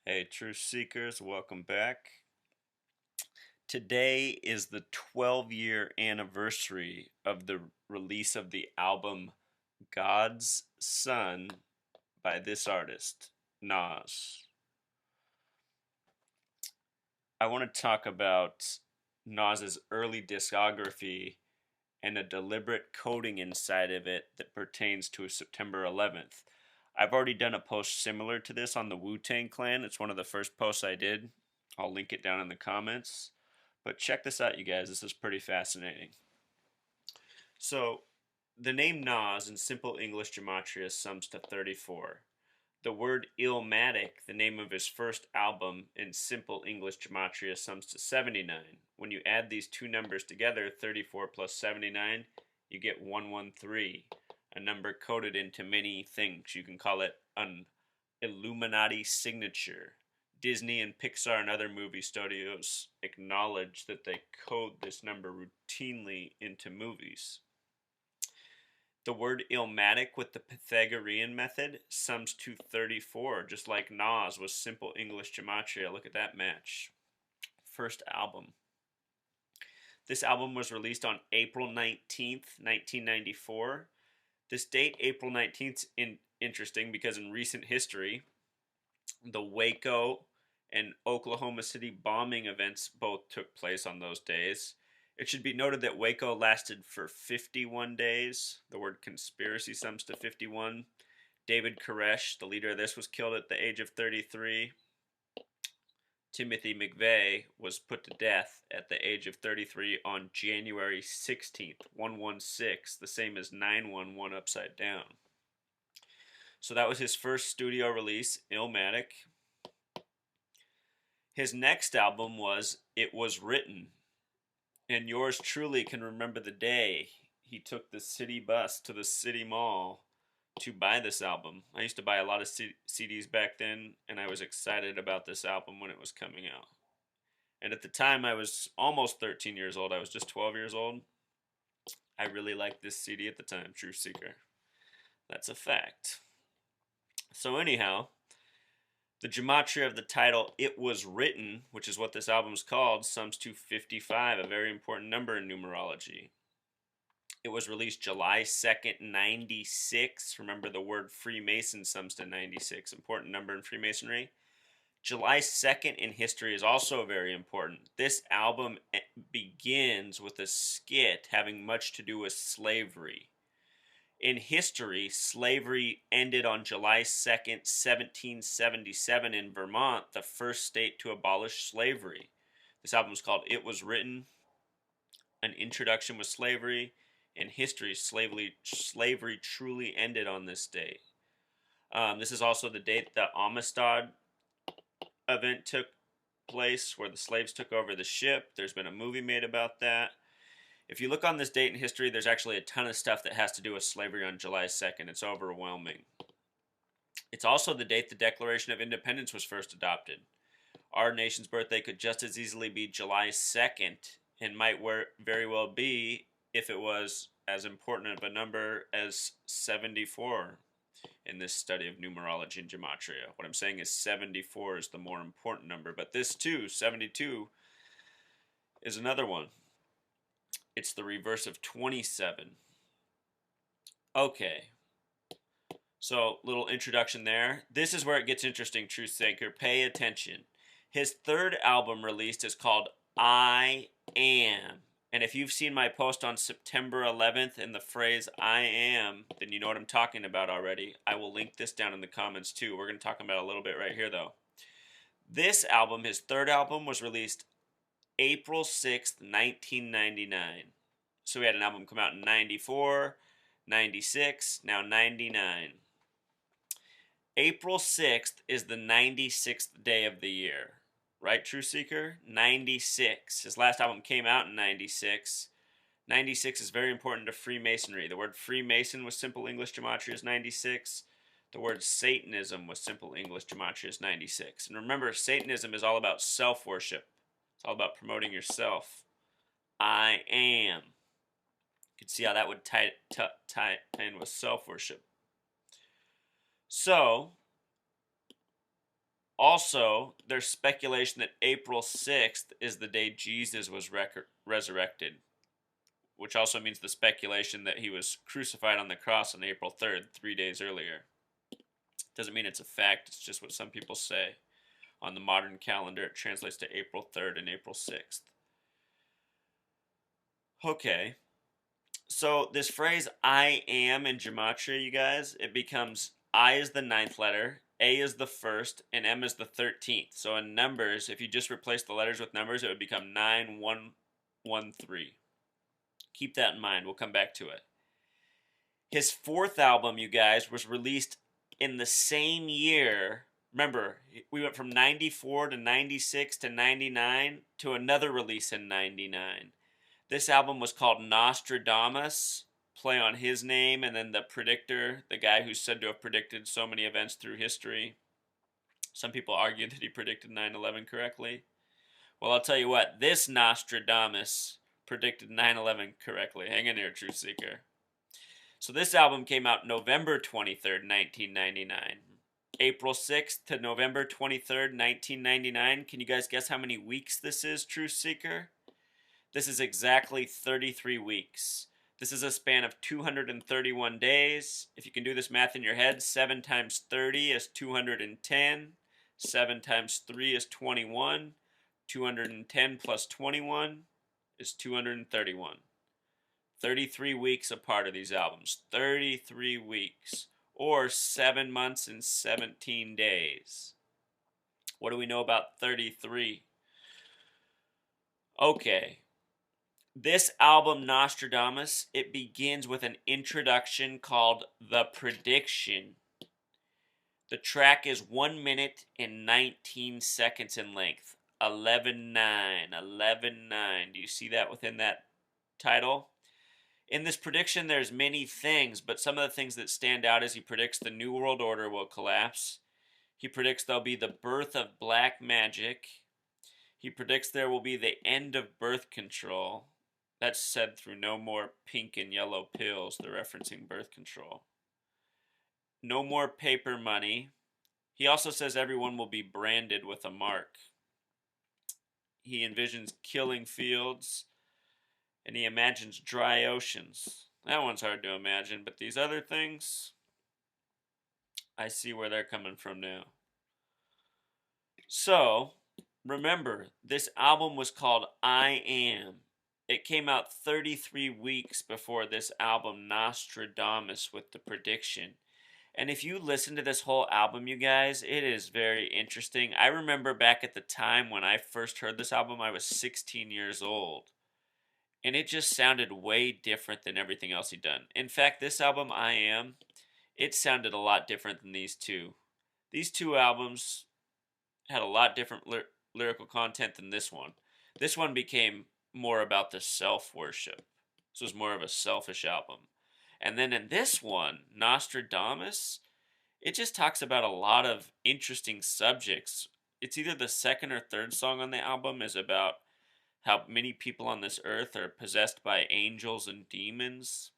Hey, Truth Seekers, welcome back. Today is the 12-year anniversary of the release of the album God's Son by this artist, Nas. I want to talk about Nas's early discography and a deliberate coding inside of it that pertains to September 11th. I've already done a post similar to this on the Wu-Tang Clan. It's one of the first posts I did. I'll link it down in the comments. But check this out, you guys. This is pretty fascinating. So, the name Nas in simple English gematria sums to 34. The word Illmatic, the name of his first album in simple English gematria, sums to 79. When you add these two numbers together, 34 plus 79, you get 113, a number coded into many things. You can call it an Illuminati signature. Disney and Pixar and other movie studios acknowledge that they code this number routinely into movies. The word Illmatic with the Pythagorean method sums to 34, just like Nas was simple English gematria. Look at that match. First album. This album was released on April 19th, 1994. This date, April 19th, is interesting because in recent history, the Waco and Oklahoma City bombing events both took place on those days. It should be noted that Waco lasted for 51 days. The word conspiracy sums to 51. David Koresh, the leader of this, was killed at the age of 33. Timothy McVeigh was put to death at the age of 33 on January 16th, 116, the same as 911 upside down. So that was his first studio release, Illmatic. His next album was It Was Written. And yours truly can remember the day he took the city bus to the city mall to buy this album. I used to buy a lot of CDs back then, and I was excited about this album when it was coming out. And at the time, I was almost 13 years old. I was just 12 years old. I really liked this CD at the time, Truth Seeker. That's a fact. So anyhow, the gematria of the title It Was Written, which is what this album is called, sums to 55, a very important number in numerology. It was released July 2nd, 96. Remember, the word Freemason sums to 96, important number in Freemasonry. July 2nd in history is also very important. This album begins with a skit having much to do with slavery. In history, slavery ended on July 2nd, 1777 in Vermont, the first state to abolish slavery. This album is called It Was Written, an introduction with slavery. In history, slavery truly ended on this date. This is also the date the Amistad event took place, where the slaves took over the ship. There's been a movie made about that. If you look on this date in history, there's actually a ton of stuff that has to do with slavery on July 2nd. It's overwhelming. It's also the date the Declaration of Independence was first adopted. Our nation's birthday could just as easily be July 2nd and might very well be if it was as important of a number as 74 in this study of numerology and gematria. What I'm saying is 74 is the more important number, but this too, 72, is another one. It's the reverse of 27. Okay. So, little introduction there. This is where it gets interesting, Truth Seeker. Pay attention. His third album released is called I Am. And if you've seen my post on September 11th and the phrase I am, then you know what I'm talking about already. I will link this down in the comments too. We're going to talk about it a little bit right here though. This album, his third album, was released April 6th, 1999. So we had an album come out in 94, 96, now 99. April 6th is the 96th day of the year. Right, True Seeker? 96. His last album came out in 96. 96 is very important to Freemasonry. The word Freemason with simple English gematria is 96. The word Satanism with simple English gematria is 96. And remember, Satanism is all about self-worship. It's all about promoting yourself. I am. You can see how that would tie in with self-worship. So, Also, there's speculation that April 6th is the day Jesus was resurrected, which also means the speculation that he was crucified on the cross on April 3rd, 3 days earlier. Doesn't mean it's a fact, it's just what some people say. On the modern calendar, it translates to April 3rd and April 6th. Okay, so this phrase I am in gematria, you guys, it becomes I is the 9th letter, A is the 1st, and M is the 13th. So in numbers, if you just replace the letters with numbers, it would become 9113. Keep that in mind. We'll come back to it. His 4th album, you guys, was released in the same year. Remember, we went from 94 to 96 to 99 to another release in 99. This album was called Nostradamus, play on his name, and then the predictor, the guy who's said to have predicted so many events through history. Some people argue that he predicted 9/11 correctly. Well, I'll tell you what, this Nostradamus predicted 9/11 correctly. Hang in there, Truth Seeker. So this album came out November 23rd, 1999. April 6th to November 23rd, 1999. Can you guys guess how many weeks this is, Truth Seeker? This is exactly 33 weeks. This is a span of 231 days. If you can do this math in your head, 7 times 30 is 210. 7 times 3 is 21. 210 plus 21 is 231. 33 weeks apart of these albums. 33 weeks. Or 7 months and 17 days. What do we know about 33? Okay. This album, Nostradamus, it begins with an introduction called The Prediction. The track is 1 minute and 19 seconds in length. 11:9. 11:9. Do you see that within that title? In this prediction, there's many things, but some of the things that stand out is he predicts the New World Order will collapse. He predicts there'll be the birth of black magic. He predicts there will be the end of birth control. That's said through no more pink and yellow pills. They're referencing birth control. No more paper money. He also says everyone will be branded with a mark. He envisions killing fields. And he imagines dry oceans. That one's hard to imagine, but these other things, I see where they're coming from now. So, remember, this album was called I Am. It came out 33 weeks before this album, Nostradamus, with the prediction. And if you listen to this whole album, you guys, it is very interesting. I remember back at the time when I first heard this album, I was 16 years old. And it just sounded way different than everything else he'd done. In fact, this album, I Am, it sounded a lot different than these two. These two albums had a lot different lyrical content than this one. This one became more about the self-worship. This was more of a selfish album. And then in this one, Nostradamus, it just talks about a lot of interesting subjects. It's either the second or third song on the album is about how many people on this earth are possessed by angels and demons.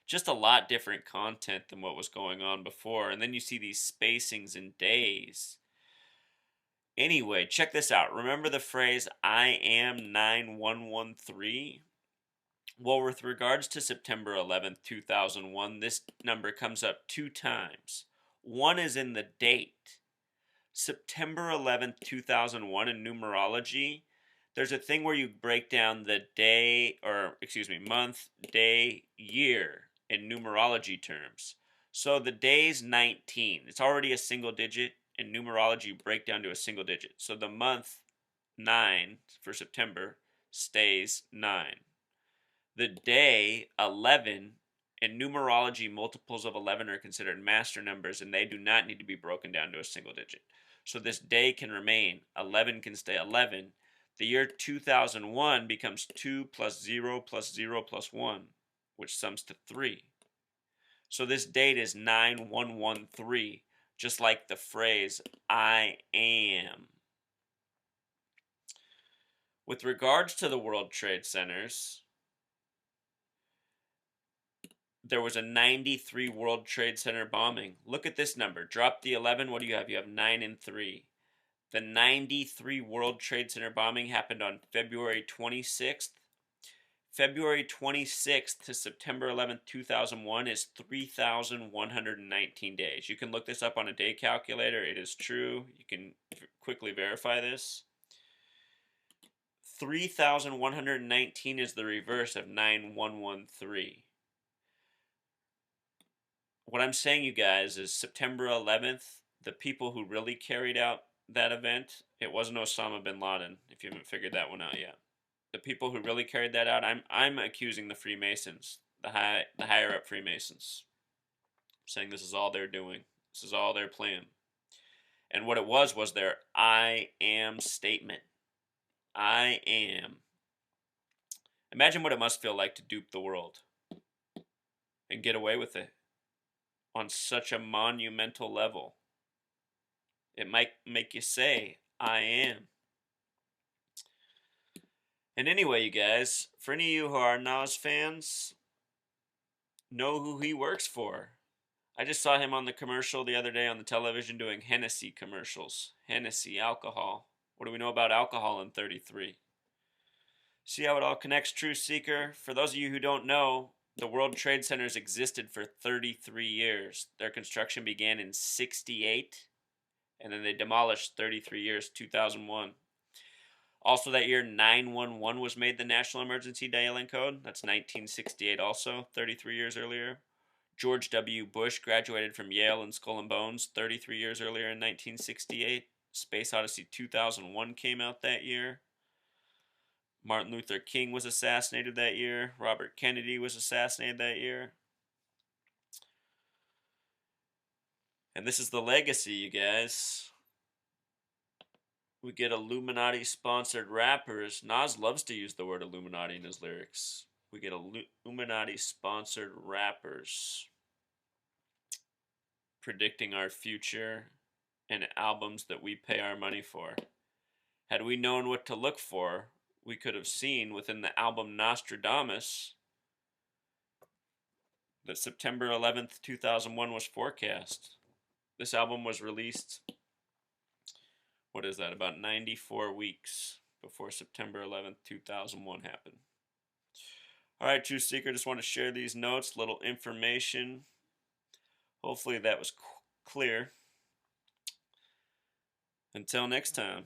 Just a lot different content than what was going on before. And then you see these spacings in days. Anyway, check this out. Remember the phrase, I am 9113? Well, with regards to September 11th, 2001, this number comes up 2 times. One is in the date. September 11th, 2001 in numerology, there's a thing where you break down the month, day, year in numerology terms. So the day's 19. It's already a single digit. In numerology, you break down to a single digit. So the month 9 for September stays 9. The day 11, in numerology, multiples of 11 are considered master numbers, and they do not need to be broken down to a single digit. So this day can remain. 11 can stay 11. The year 2001 becomes 2 plus 0 plus 0 plus 1, which sums to 3. So this date is 9113, just like the phrase, I am. With regards to the World Trade Centers, there was a 93 World Trade Center bombing. Look at this number. Drop the 11. What do you have? You have 9 and 3. The 93 World Trade Center bombing happened on February 26th. February 26th to September 11th, 2001 is 3,119 days. You can look this up on a day calculator. It is true. You can quickly verify this. 3,119 is the reverse of 9,113. What I'm saying, you guys, is September 11th, the people who really carried out that event, it wasn't Osama bin Laden, if you haven't figured that one out yet. The people who really carried that out, I'm accusing the Freemasons, the higher up Freemasons, saying this is all they're doing. This is all their plan. And what it was their I am statement. I am. Imagine what it must feel like to dupe the world and get away with it on such a monumental level. It might make you say, I am. And anyway, you guys, for any of you who are Nas fans, know who he works for. I just saw him on the commercial the other day on the television doing Hennessy commercials. Hennessy, alcohol. What do we know about alcohol in 33? See how it all connects, True Seeker? For those of you who don't know, the World Trade Centers existed for 33 years. Their construction began in 68, and then they demolished 33 years, 2001. Also that year, 911 was made the National Emergency Dialing Code. That's 1968 also, 33 years earlier. George W. Bush graduated from Yale and Skull and Bones 33 years earlier in 1968. Space Odyssey 2001 came out that year. Martin Luther King was assassinated that year. Robert Kennedy was assassinated that year. And this is the legacy, you guys. We get Illuminati-sponsored rappers. Nas loves to use the word Illuminati in his lyrics. We get Illuminati-sponsored rappers predicting our future and albums that we pay our money for. Had we known what to look for, we could have seen within the album Nostradamus that September 11th, 2001 was forecast. This album was released, what is that, about 94 weeks before September 11th, 2001 happened. All right, True Seeker, just want to share these notes, little information. Hopefully that was clear. Until next time.